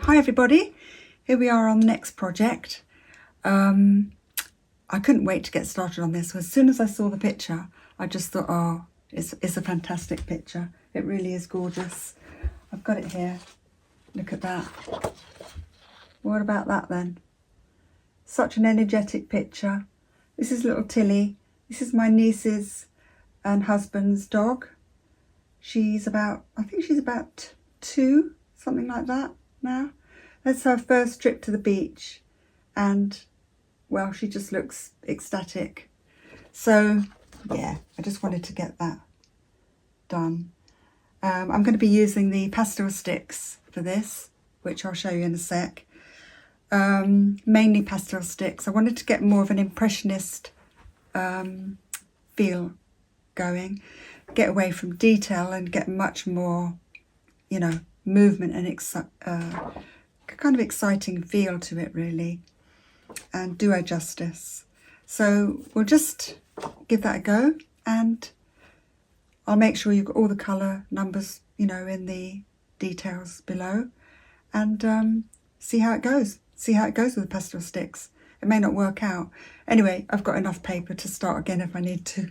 Hi everybody, here we are on the next project. I couldn't wait to get started on this. So as soon as I saw the picture, I just thought, oh, it's a fantastic picture. It really is gorgeous. I've got it here. Look at that. What about that then? Such an energetic picture. This is little Tillie. This is my niece's and husband's dog. She's about, I think she's about 2, something like that now. That's her first trip to the beach, and well, she just looks ecstatic. So yeah, I just wanted to get that done. I'm going to be using the pastel sticks for this, which I'll show you in a sec. Mainly pastel sticks. I wanted to get more of an impressionist feel going, get away from detail and get much more, you know, movement and kind of exciting feel to it really, and do her justice. So we'll just give that a go, and I'll make sure you've got all the colour numbers, you know, in the details below, and see how it goes. See how it goes with the pastel sticks. It may not work out. Anyway, I've got enough paper to start again if I need to.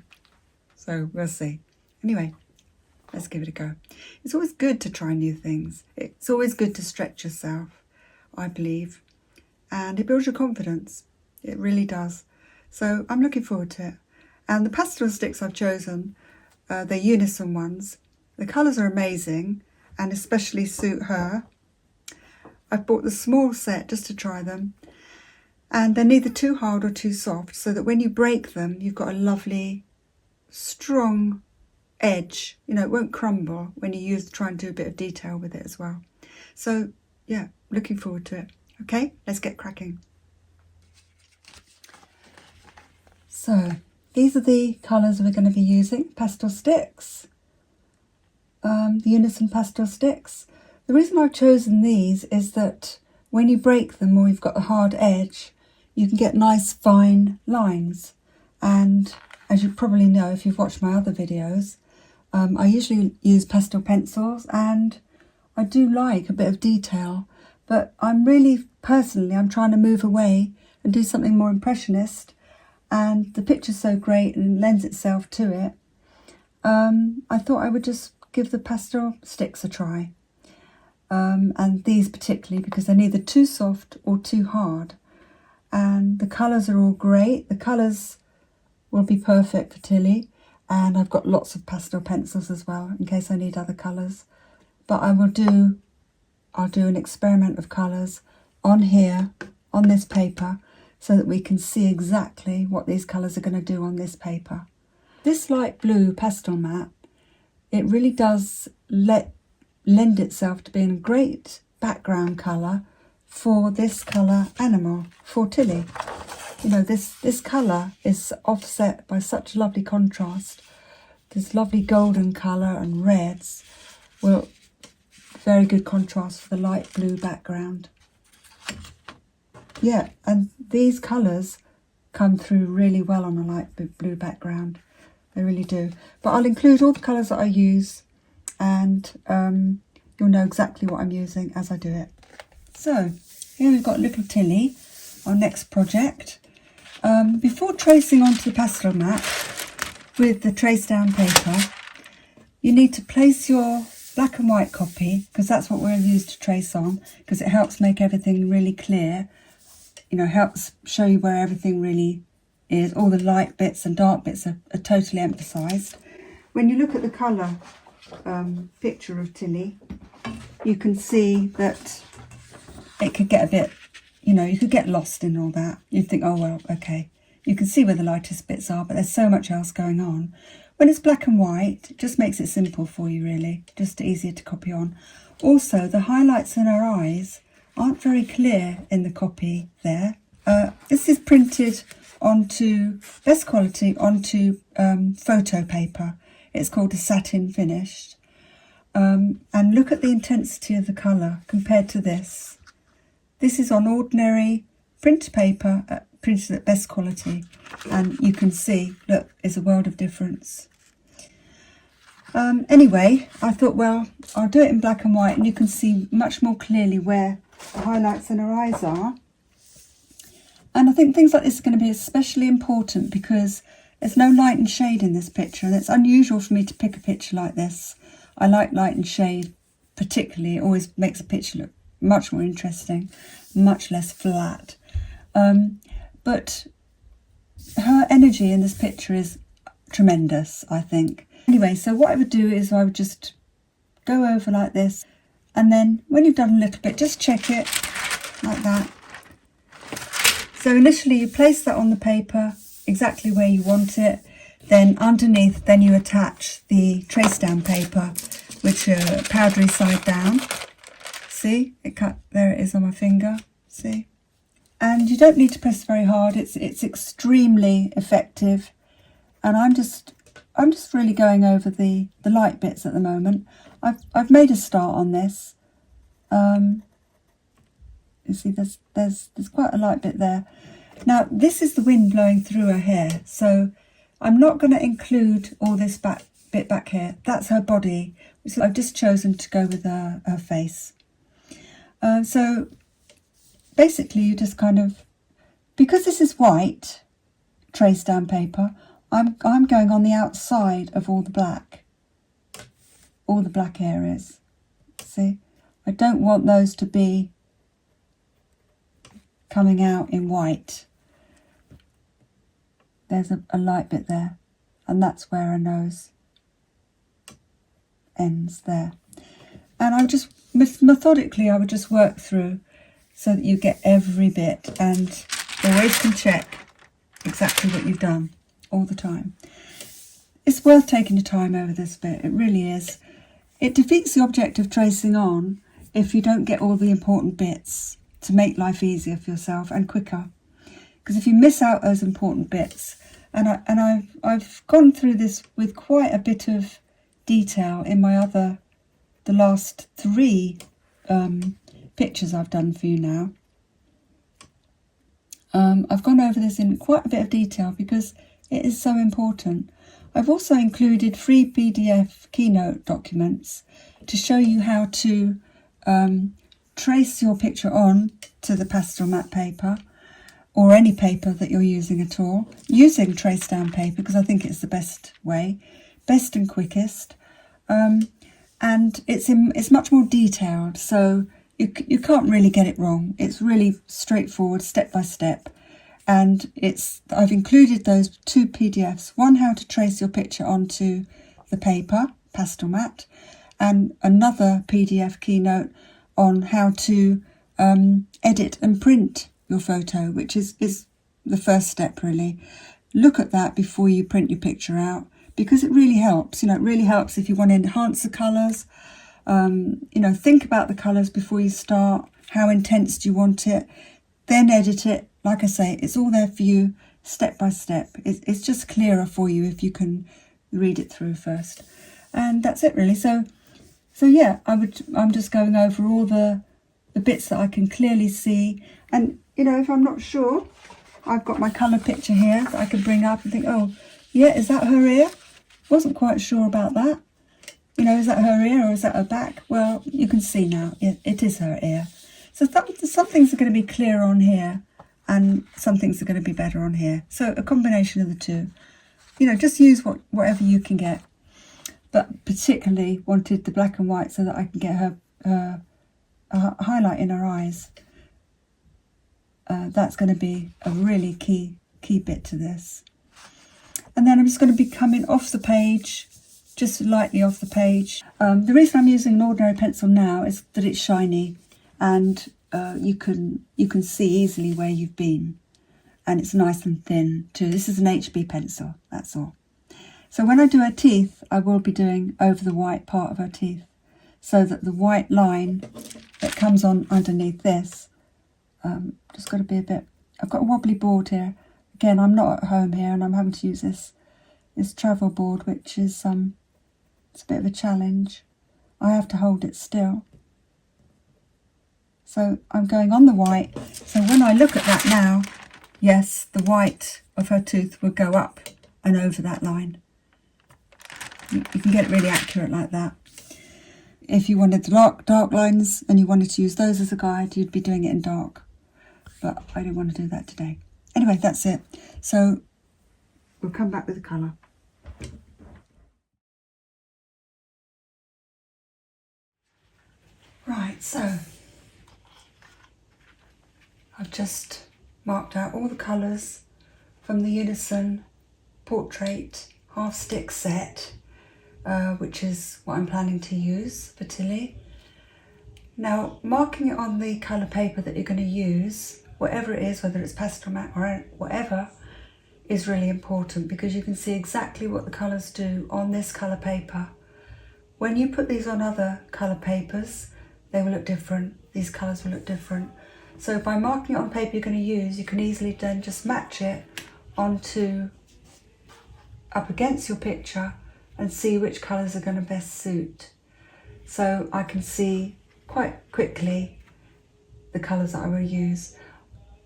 So we'll see. Anyway, let's give it a go. It's always good to try new things. It's always good to stretch yourself, I believe. And it builds your confidence. It really does. So I'm looking forward to it. And the pastel sticks I've chosen, they're UNISON ones. The colours are amazing and especially suit her. I've bought the small set just to try them. And they're neither too hard or too soft, so that when you break them, you've got a lovely, strong edge. You know, it won't crumble when you try and do a bit of detail with it as well. So yeah, looking forward to it. Okay, let's get cracking. So these are the colours we're going to be using, pastel sticks, the UNISON pastel sticks. The reason I've chosen these is that when you break them or you've got a hard edge, you can get nice fine lines. And as you probably know if you've watched my other videos, I usually use pastel pencils, and I do like a bit of detail, but I'm trying to move away and do something more impressionist, and the picture's so great and lends itself to it. I thought I would just give the pastel sticks a try. And these particularly because they're neither too soft or too hard, and the colours are all great. The colours will be perfect for Tillie, and I've got lots of pastel pencils as well in case I need other colours. But I'll do an experiment of colours on here on this paper so that we can see exactly what these colours are going to do on this paper. This light blue PASTELMAT, it really does lend itself to being a great background colour for this colour animal, for Tillie. You know, this colour is offset by such lovely contrast. This lovely golden colour and reds, well, very good contrast for the light blue background. Yeah, and these colours come through really well on a light blue background. They really do. But I'll include all the colours that I use, and you'll know exactly what I'm using as I do it. So here we've got little Tillie, our next project. Before tracing onto the PASTELMAT with the trace down paper, you need to place your black and white copy, because that's what we'll use to trace on, because it helps make everything really clear. You know, helps show you where everything really is. All the light bits and dark bits are totally emphasised. When you look at the colour picture of Tillie, you can see that it could get a bit, you know, you could get lost in all that. You think, oh well, okay. You can see where the lightest bits are, but there's so much else going on. When it's black and white, it just makes it simple for you really, just easier to copy on. Also, the highlights in her eyes aren't very clear in the copy there. This is printed onto, best quality, onto photo paper. It's called a satin finished. And look at the intensity of the colour compared to this. This is on ordinary printer paper, printed at best quality, and you can see, look, it's a world of difference. Anyway, I thought, well, I'll do it in black and white, and you can see much more clearly where the highlights in her eyes are. And I think things like this are going to be especially important because there's no light and shade in this picture, and it's unusual for me to pick a picture like this. I like light and shade particularly. It always makes a picture look much more interesting, much less flat. But her energy in this picture is tremendous, I think. Anyway, so what I would do is I would just go over like this, and then when you've done a little bit, just check it like that. So initially you place that on the paper exactly where you want it, then underneath, then you attach the trace down paper, which are powdery side down. See, it cut, there it is on my finger, see? And you don't need to press very hard, it's extremely effective. And I'm just really going over the light bits at the moment. I've made a start on this. You see, there's quite a light bit there. Now, this is the wind blowing through her hair, so I'm not going to include all this bit back here. That's her body, so I've just chosen to go with her face. So basically, you just kind of, because this is white trace down paper, I'm going on the outside of all the black areas. See, I don't want those to be coming out in white. There's a light bit there, and that's where her nose ends there. And I just methodically, I would just work through so that you get every bit, and always can check exactly what you've done all the time. It's worth taking the time over this bit, it really is. It defeats the object of tracing on if you don't get all the important bits to make life easier for yourself and quicker. Because if you miss out those important bits, and I've gone through this with quite a bit of detail in the last 3 pictures I've done for you now. I've gone over this in quite a bit of detail because it is so important. I've also included free PDF keynote documents to show you how to trace your picture on to the PASTELMAT paper, or any paper that you're using at all, using trace down paper, because I think it's the best way, best and quickest. And it's much more detailed, so you can't really get it wrong. It's really straightforward, step by step. And I've included those 2 PDFs, one how to trace your picture onto the paper, PASTELMAT, and another PDF keynote on how to edit and print your photo, which is the first step really. Look at that before you print your picture out, because it really helps. You know, it really helps if you want to enhance the colours. You know, think about the colours before you start. How intense do you want it? Then edit it. Like I say, it's all there for you, step by step. It's just clearer for you if you can read it through first. And that's it really. So yeah, I'm just going over all the bits that I can clearly see. And you know, if I'm not sure, I've got my colour picture here that I can bring up and think, oh yeah, is that her ear? Wasn't quite sure about that. You know, is that her ear or is that her back? Well, you can see now, it is her ear. So some things are going to be clear on here, and some things are going to be better on here. So a combination of the two. You know, just use whatever you can get. But particularly wanted the black and white so that I can get her highlight in her eyes. That's going to be a really key bit to this. And then I'm just going to be coming off the page, just lightly off the page. The reason I'm using an ordinary pencil now is that it's shiny, and you can see easily where you've been, and it's nice and thin too. This is an HB pencil, that's all. So when I do her teeth, I will be doing over the white part of her teeth, so that the white line that comes on underneath this, just got to be a bit, I've got a wobbly board here. Again, I'm not at home here, and I'm having to use this travel board, which is it's a bit of a challenge. I have to hold it still. So I'm going on the white. So when I look at that now, yes, the white of her tooth would go up and over that line. You can get it really accurate like that. If you wanted the dark lines and you wanted to use those as a guide, you'd be doing it in dark. But I didn't want to do that today. Anyway, that's it. So we'll come back with the colour. Right, so I've just marked out all the colours from the Unison Portrait half stick set, which is what I'm planning to use for Tillie. Now, marking it on the colour paper that you're going to use, whatever it is, whether it's PASTELMAT or whatever, is really important because you can see exactly what the colours do on this colour paper. When you put these on other colour papers, they will look different. These colours will look different. So by marking it on paper you're going to use, you can easily then just match it onto up against your picture and see which colours are going to best suit. So I can see quite quickly the colours that I will use.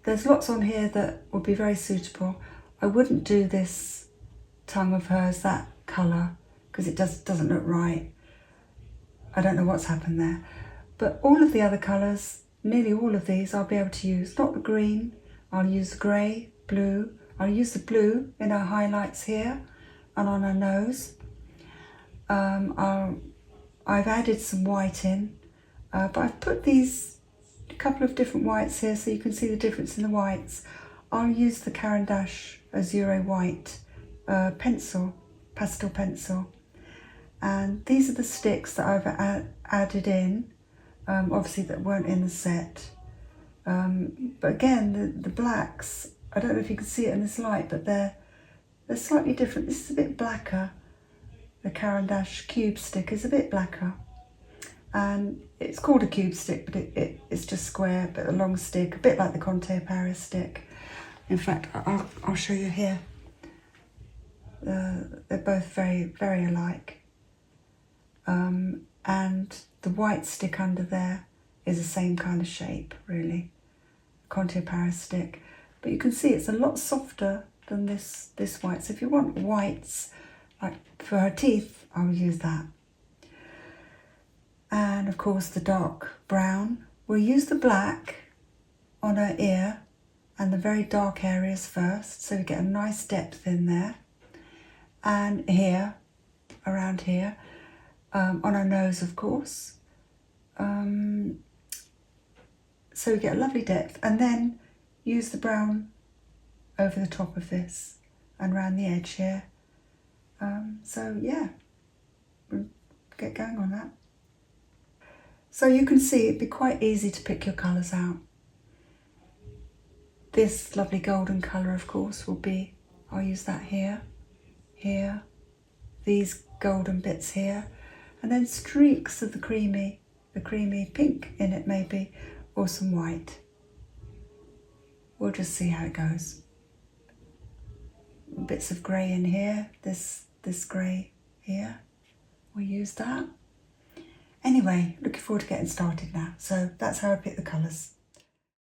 There's lots on here that would be very suitable. I wouldn't do this tongue of hers that colour because it doesn't look right. I don't know what's happened there. But all of the other colours, nearly all of these, I'll be able to use. Not the green, I'll use the grey, blue. I'll use the blue in her highlights here and on her nose. I've added some white in, but I've put these a couple of different whites here so you can see the difference in the whites. I'll use the Caran d'Ache Azure White pencil, pastel pencil. And these are the sticks that I've added in. Obviously that weren't in the set, but again the blacks, I don't know if you can see it in this light, but they're slightly different. This is a bit blacker. The Caran d'Ache cube stick is a bit blacker, and it's called a cube stick, but it's just square, but a long stick, a bit like the Conte Paris stick. In fact, I'll show you here. They're both very, very alike. And the white stick under there is the same kind of shape, really, Conte Paris stick. But you can see it's a lot softer than this white. So if you want whites, like for her teeth, I'll use that. And of course the dark brown. We'll use the black on her ear and the very dark areas first, so we get a nice depth in there. And here, around here, on her nose, of course. So we get a lovely depth, and then use the brown over the top of this and around the edge here. So yeah, we'll get going on that. So you can see it'd be quite easy to pick your colours out. This lovely golden colour, of course, will be, I'll use that here, here, these golden bits here, and then streaks of the creamy pink in it maybe, or some white. We'll just see how it goes. Bits of grey in here, this grey here, we'll use that. Anyway, looking forward to getting started now. So that's how I pick the colours.